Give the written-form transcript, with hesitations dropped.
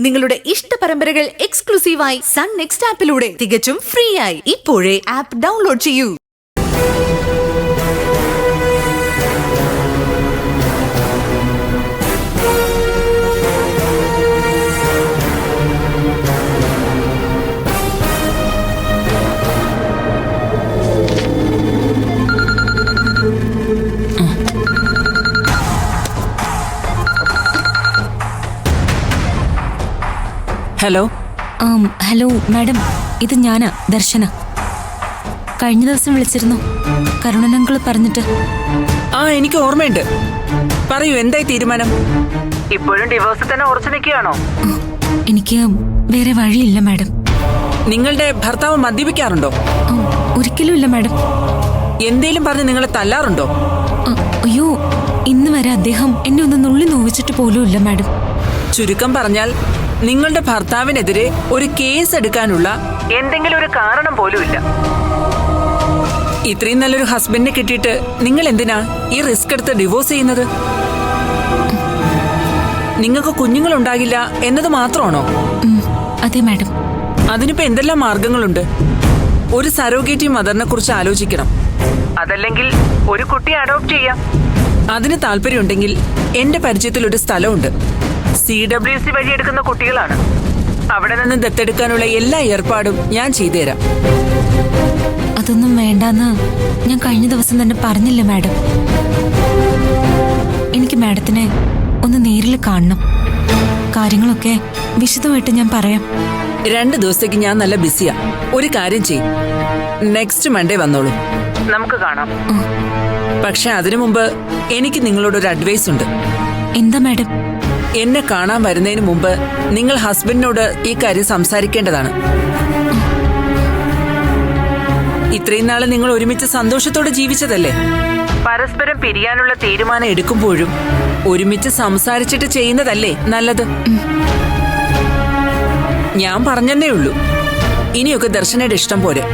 നിങ്ങളുടെ ഇഷ്ട പരമ്പരകൾ എക്സ്ക്ലൂസീവായി സൺ നെക്സ്റ്റ് ആപ്പിലൂടെ തികച്ചും ഫ്രീ ആയി ഇപ്പോഴേ ആപ്പ് ഡൗൺലോഡ് ചെയ്യൂ. ഹലോ. ഹലോ മാഡം, ഇത് ഞാനാ, ദർശന. കഴിഞ്ഞ ദിവസം വിളിച്ചിരുന്നു, കരുണനങ്കിൾ പറഞ്ഞിട്ട്. എനിക്ക് ഓർമ്മയുണ്ട്. പറയൂ, എന്തായി തീരുമാനം? ഇപ്പോഴും ഡിവോഴ്സ് തന്നെ ഉറച്ചു നിൽക്കുകയാണോ? എനിക്ക് വേറെ വഴിയില്ല മാഡം. നിങ്ങളുടെ ഭർത്താവ് മദ്യപിക്കാറുണ്ടോ? ഒരിക്കലും ഇല്ല മാഡം. എന്തേലും പറഞ്ഞ് നിങ്ങളെ തല്ലാറുണ്ടോ? അയ്യോ, ഇന്ന് വരെ അദ്ദേഹം എന്നെ ഒന്ന് നുള്ളി നോവിച്ചിട്ട് പോലും ഇല്ല മാഡം. ചുരുക്കം പറഞ്ഞാൽ നിങ്ങളുടെ ഭർത്താവിനെതിരെ ഒരു കേസ് എടുക്കാനുള്ള എന്തെങ്കിലും ഒരു കാരണം പോലും ഇല്ല. ഇത്രയും നല്ലൊരു ഹസ്ബൻഡിനെ കിട്ടിയിട്ട് നിങ്ങൾ എന്തിനാ ഈ റിസ്ക് എടുത്ത് ഡിവോഴ്സ് ചെയ്യുന്നത്? നിങ്ങൾക്ക് കുഞ്ഞുങ്ങൾ ഉണ്ടാകില്ല എന്നത് മാത്രമാണോ? അതെ മാഡം. അതിനിപ്പോ എന്തെല്ലാം മാർഗങ്ങളുണ്ട്. ഒരു സറോഗേറ്റി മദറിനെ കുറിച്ച് ആലോചിക്കണം. അതല്ലെങ്കിൽ ഒരു കുട്ടിയെ അഡോപ്റ്റ് ചെയ്യാം. അതിന് താല്പര്യമുണ്ടെങ്കിൽ എന്റെ പരിചയത്തിൽ ഒരു സ്ഥലമുണ്ട്. CWC വഴി എടുക്കുന്ന കുട്ടികളാണ്. അവിടെ നിന്ന് ദത്തെടുക്കാനുള്ള എല്ലാ ഏർപ്പാടും ഞാൻ ചെയ്തുതരാം. അതൊന്നും വേണ്ടാന്ന് ഞാൻ കഴിഞ്ഞ ദിവസം തന്നെ പറഞ്ഞില്ല മാഡം. എനിക്ക് മാഡത്തിനെ ഒന്ന് നേരിൽ കാണണം. കാര്യങ്ങളൊക്കെ വിശദമായിട്ട് ഞാൻ പറയാം. 2 ദിവസത്തേക്ക് ഞാൻ നല്ല ബിസിയാ. ഒരു കാര്യം ചെയ്യും, നെക്സ്റ്റ് മൺഡേ വന്നോളൂ, നമുക്ക് കാണാം. പക്ഷെ അതിനു മുമ്പ് എനിക്ക് നിങ്ങളോടൊരു അഡ്വൈസ് ഉണ്ട്. എന്താ മാഡം? എന്നെ കാണാൻ വരുന്നതിന് മുമ്പ് നിങ്ങൾ ഹസ്ബൻഡിനോട് ഈ കാര്യം സംസാരിക്കേണ്ടതാണ്. ഇത്രയും നാളെ നിങ്ങൾ ഒരുമിച്ച് സന്തോഷത്തോടെ ജീവിച്ചതല്ലേ? പരസ്പരം പിരിയാനുള്ള തീരുമാനം എടുക്കുമ്പോഴും ഒരുമിച്ച് സംസാരിച്ചിട്ട് ചെയ്യുന്നതല്ലേ നല്ലത്? ഞാൻ പറഞ്ഞെന്നേ ഉള്ളൂ. ഇനിയൊക്കെ ദർശനയുടെ ഇഷ്ടം പോലെ.